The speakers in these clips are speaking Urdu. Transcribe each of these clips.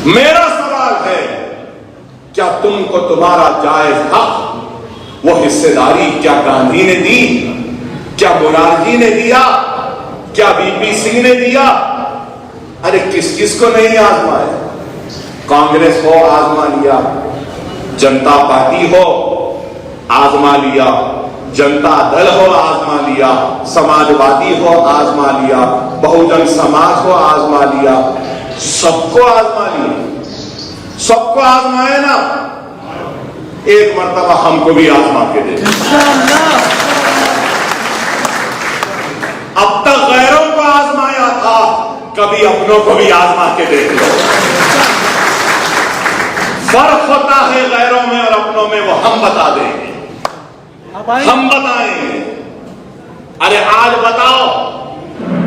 میرا سوال ہے، کیا تم کو تمہارا جائز حق وہ حصے داری کیا گاندھی نے دی، کیا مرارجی نے دیا، کیا بی پی سنگھ نے دیا؟ ارے کس کس کو نہیں آزمایا؟ کانگریس ہو آزما لیا، جنتا پارٹی ہو آزما لیا، جنتا دل ہو آزما لیا، سماجوادی ہو آزما لیا، بہوجن سماج ہو آزما لیا، سب کو آزما لیا، سب کو آزمائے نا، ایک مرتبہ ہم کو بھی آزما کے دے۔ اب تک غیروں کو آزمایا تھا، کبھی اپنوں کو بھی آزما کے دیکھ لو۔ فرق ہوتا ہے غیروں میں اور اپنوں میں، وہ ہم بتا دیں گے، ہم بتائیں گے۔ ارے آج بتاؤ،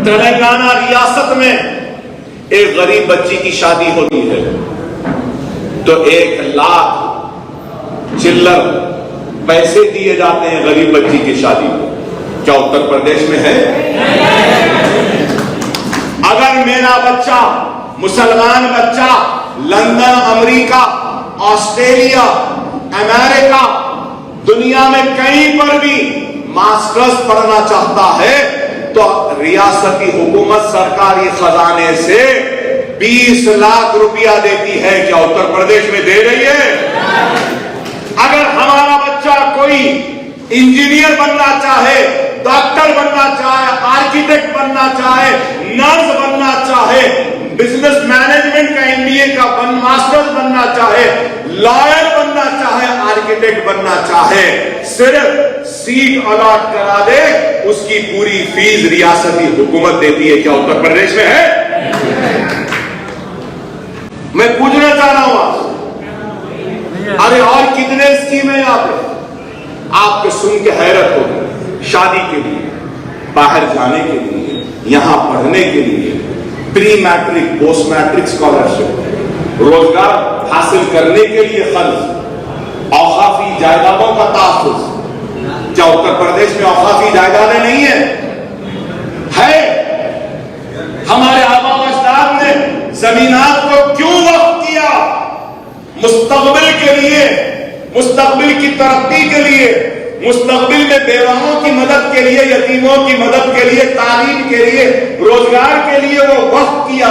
تلنگانہ ریاست میں ایک غریب بچی کی شادی ہوتی ہے تو 1,00,000 چلر پیسے دیے جاتے ہیں غریب بچی کی شادی کو۔ کیا اتر پردیش میں ہے؟ اگر میرا بچہ، مسلمان بچہ، لندن، امریکہ، آسٹریلیا، امریکہ، دنیا میں کہیں پر بھی ماسٹرز پڑھنا چاہتا ہے تو ریاستی حکومت سرکاری خزانے سے 20 لاکھ روپیہ دیتی ہے۔ کیا اتر پردیش میں دے رہی ہے؟ اگر ہمارا بچہ کوئی انجینئر بننا چاہے، ڈاکٹر بننا چاہے، آرکیٹیکٹ بننا چاہے، نرس بننا چاہے، بزنس مینجمنٹ کا MBA کا ماسٹر بننا چاہے، لائر بننا چاہے، آرکیٹیکٹ بننا چاہے، صرف سیٹ الاٹ کرا دے، اس کی پوری فیس ریاستی حکومت دیتی ہے۔ کیا اتر پردیش میں ہے؟ میں پوچھنا چاہ رہا ہوں آپ سے، ارے اور کتنے اسکیمیں آپ کو سن کے حیرت ہوگی۔ شادی کے لیے، باہر جانے کے لیے، یہاں پڑھنے کے لیے، پری میٹرک پوسٹ میٹرک اسکالرشپ، روزگار حاصل کرنے کے لیے خرچ، اوقافی جائیدادوں کا تحفظ۔ کیا اتر پردیش میں اوقافی جائیدادیں نہیں ہیں؟ ہمارے آبا و اجداد نے زمینات کو کیوں وقف کیا؟ مستقبل کے لیے، مستقبل کی ترقی کے لیے، مستقبل میں بیواؤں کی مدد کے لیے، یتیموں کی مدد کے لیے، تعلیم کے لیے، روزگار کے لیے وہ وقف کیا۔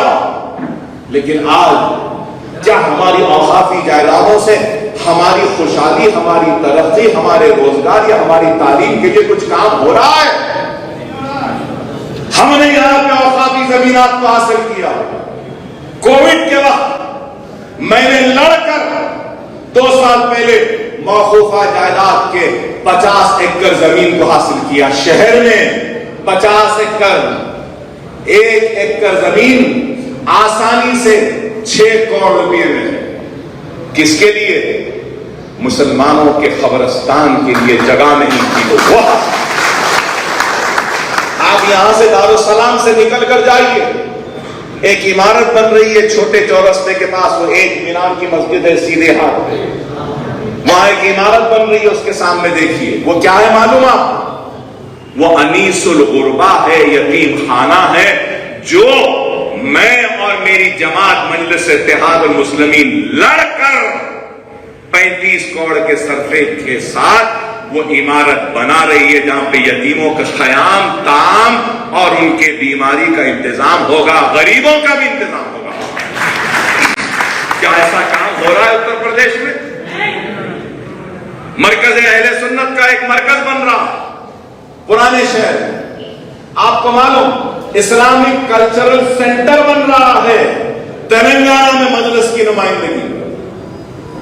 لیکن آج کیا ہماری اوقافی جائیدادوں سے ہماری خوشحالی، ہماری ترقی، ہمارے روزگار یا ہماری تعلیم کے لیے کچھ کام ہو رہا ہے؟ ہم نے یہاں پہ اوقافی زمینات کو حاصل کیا۔ کووڈ کے وقت میں نے لڑ کر 2 سال پہلے موقوفہ جائیداد کے 50 ایکڑ زمین کو حاصل کیا۔ شہر میں 50 ایکڑ، 1 ایکڑ زمین آسانی سے 6 کروڑ روپے میں ہے۔ کس کے لیے؟ مسلمانوں کے قبرستان کے لیے جگہ نہیں تھی تو وہ آپ یہاں سے دارالسلام سے نکل کر جائیے، ایک عمارت بن رہی ہے چھوٹے چورستے کے پاس، وہ 1 مینار کی مسجد ہے سیدھے ہاتھ پہ، وہاں ایک عمارت بن رہی ہے، اس کے سامنے دیکھیے وہ کیا ہے معلوم آپ؟ وہ انیس الغربا ہے، یتیم خانہ ہے، جو میں اور میری جماعت مجلس اتحاد المسلمین لڑ کر 35 کروڑ کے سرفے کے ساتھ وہ عمارت بنا رہی ہے، جہاں پہ یتیموں کا قیام، تعام اور ان کے بیماری کا انتظام ہوگا، غریبوں کا بھی انتظام ہوگا۔ کیا ایسا کام ہو رہا ہے اتر پردیش میں؟ مرکز اہل سنت کا ایک مرکز بن رہا پرانے شہر، آپ کو معلوم اسلامک کلچرل سینٹر بن رہا ہے تلنگانہ میں، مجلس کی نمائندگی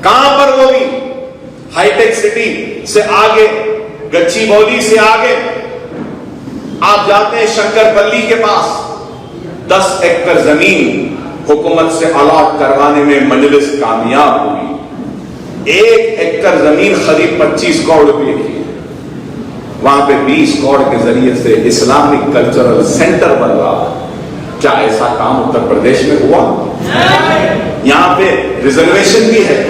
کہاں پر ہوگی؟ ہائی ٹیک سٹی سے آگے، گچی بولی سے آگے آپ جاتے ہیں شنکر پلی کے پاس، 10 ایکڑ زمین حکومت سے الاٹ کروانے میں مجلس کامیاب ہوئی۔ 1 ایکڑ زمین خرید 25 کروڑ روپے کی، وہاں پہ 20 کروڑ کے ذریعے سے اسلامک کلچرل سینٹر بن رہا۔ کیا ایسا کام اتر پردیش میں ہوا؟ یہاں پہ ریزرویشن بھی ہے۔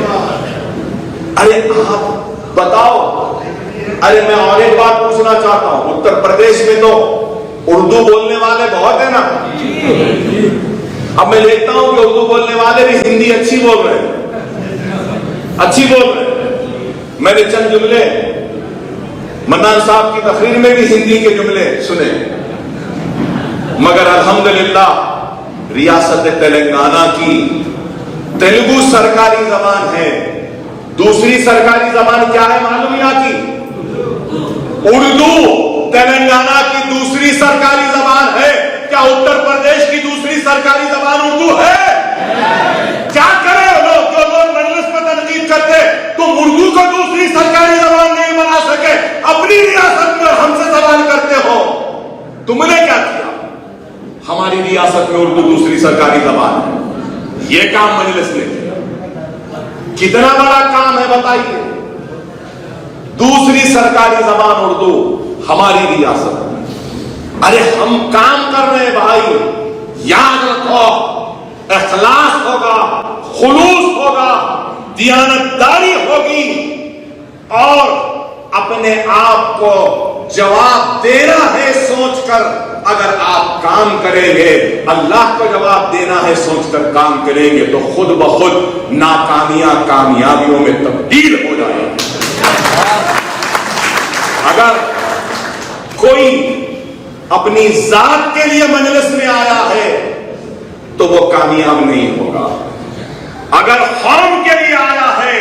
ارے آپ بتاؤ، ارے میں اور ایک بات پوچھنا چاہتا ہوں، اتر پردیش میں تو اردو بولنے والے بہت ہیں نا؟ اب میں دیکھتا ہوں کہ اردو بولنے والے بھی ہندی اچھی بول رہے ہیں، اچھی بول رہے ہیں. میں نے چند جملے منان صاحب کی تقریر میں بھی ہندی کے جملے سنے، مگر الحمدللہ ریاست تلنگانہ کی تیلگو سرکاری زبان ہے. دوسری سرکاری زبان کیا ہے معلوم یہاں کی؟ اردو تلنگانہ کی دوسری سرکاری زبان ہے. کیا اتر پردیش کی دوسری سرکاری زبان اردو ہے؟ کیا کرے لوگ جو لوگ مجلس میں تنقید کرتے تم اردو کو دوسری سرکاری زبان نہیں بنا سکے، اپنی ریاست میں ہم سے سوال کرتے ہو. تم نے کیا کیا؟ ہماری ریاست میں اردو دوسری سرکاری زبان ہے. یہ کام مجلس نے کیا. کتنا بڑا کام ہے بتائیے. دوسری سرکاری زبان اردو ہماری ریاست میں. ارے ہم کام کر رہے ہیں بھائی، یاد رکھو اخلاص ہوگا، خلوص ہوگا، دیانتداری ہوگی اور اپنے آپ کو جواب دینا ہے سوچ کر. اگر آپ کام کریں گے، اللہ کو جواب دینا ہے سوچ کر کام کریں گے تو خود بخود ناکامیاں کامیابیوں میں تبدیل ہو جائیں گی. اگر کوئی اپنی ذات کے لیے مجلس میں آیا ہے تو وہ کامیاب نہیں ہوگا. اگر قوم کے لیے آیا ہے،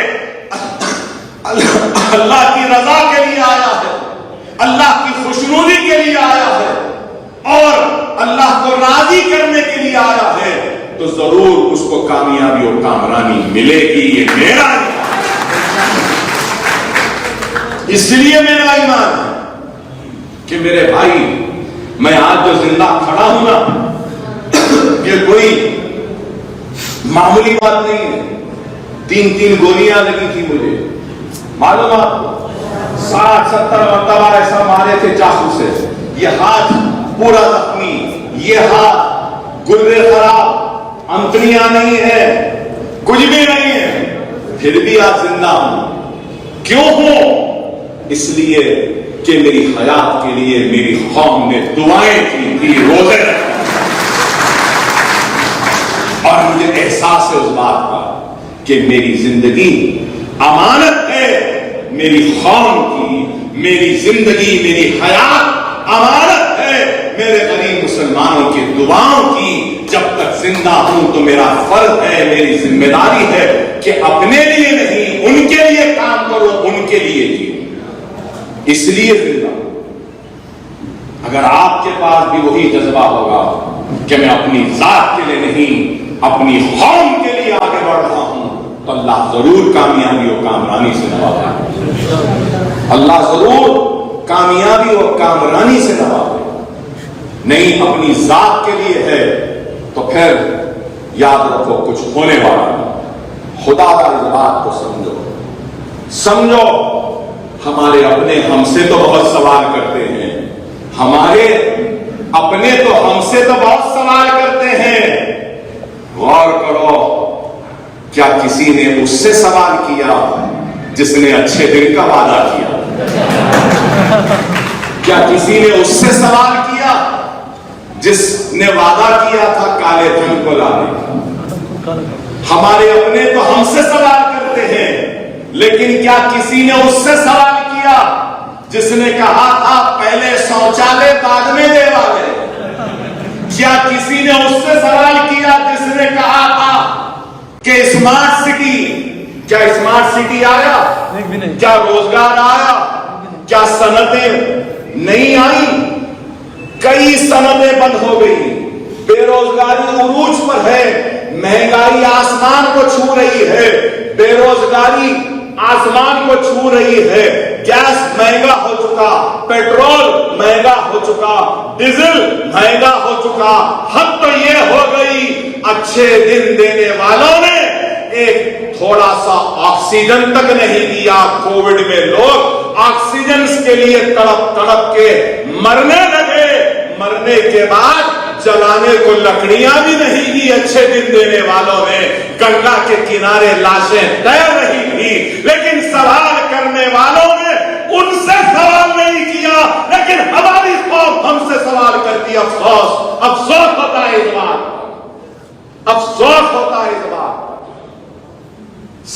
اللہ کی رضا کے لیے آیا ہے، اللہ کی خوشنودی کے لیے آیا ہے اور اللہ کو راضی کرنے کے لیے آیا ہے تو ضرور اس کو کامیابی اور کامرانی ملے گی. یہ میرا اس لیے میرا ایمان ہے کہ میرے بھائی میں آج جو زندہ کھڑا ہوں نا، یہ کوئی معمولی بات نہیں ہے. 3 گولیاں لگی تھی مجھے، معلوم آپ کو 60-70 مرتبہ ایسا مارے تھے چاقو سے. یہ ہاتھ پورا زخمی، یہ ہاتھ گردے خراب، انتڑیاں نہیں ہے، کچھ بھی نہیں ہے، پھر بھی آج زندہ ہوں. کیوں ہوں؟ اس لیے کہ میری حیات کے لیے میری قوم نے دعائیں کی تھی، روزے رکھے اور مجھے احساس ہے اس بات کا کہ میری زندگی امانت ہے میری قوم کی. میری زندگی، میری حیات امانت ہے میرے غریب مسلمانوں کی دعاؤں کی. جب تک زندہ ہوں تو میرا فرض ہے، میری ذمہ داری ہے کہ اپنے لیے نہیں ان کے لیے کام کرو، ان کے لیے جیو. اس لیے زندہ. اگر آپ کے پاس بھی وہی جذبہ ہوگا کہ میں اپنی ذات کے لیے نہیں اپنی قوم کے لیے آگے بڑھ رہا ہوں تو اللہ ضرور کامیابی اور کامرانی سے نوازے. اللہ ضرور کامیابی اور کامرانی سے نوازے. نہیں اپنی ذات کے لیے ہے تو پھر یاد رکھو کچھ ہونے والا نہیں. خدا کا اس بات کو سمجھو. ہمارے اپنے ہم سے تو بہت سوال کرتے ہیں، ہمارے اپنے تو ہم سے تو بہت سوال کرتے ہیں. غور کرو، کیا کسی نے اس سے سوال کیا جس نے اچھے دن کا وعدہ کیا؟ کیا کسی نے اس سے سوال کیا جس نے وعدہ کیا تھا کالے دن کو لانے کا؟ ہمارے اپنے تو ہم سے سوال کرتے ہیں، لیکن کیا کسی نے اس سے سوال کیا جس نے کہا تھا پہلے شوچالے بعد میں دیوالے؟ کیا کسی نے اس سے سوال کیا جس نے کہا تھا کہ اسمارٹ سٹی، کیا اسمارٹ سٹی آیا؟ کیا روزگار آیا؟ کیا صنعتیں نہیں آئی؟ کئی صنعتیں بند ہو گئی، بے روزگاری عروج پر ہے، مہنگائی آسمان کو چھو رہی ہے، بے روزگاری آسمان کو چھو رہی ہے. گیس مہنگا ہو چکا، پیٹرول مہنگا ہو چکا، ڈیزل مہنگا ہو چکا. حد تو یہ ہو گئی اچھے دن دینے والوں نے ایک تھوڑا سا آکسیجن تک نہیں دیا. کووڈ میں لوگ آکسیجن کے لیے تڑپ تڑپ کے مرنے لگے. مرنے کے بعد جلانے کو لکڑیاں بھی نہیں دی اچھے دن دینے والوں نے. گنگا کے کنارے لاشیں تیر رہی تھی، لیکن سوال کرنے والوں نے ان سے سوال نہیں کیا، لیکن ہماری قوم ہم سے سوال کرتی. افسوس ہوتا ہے اس بات.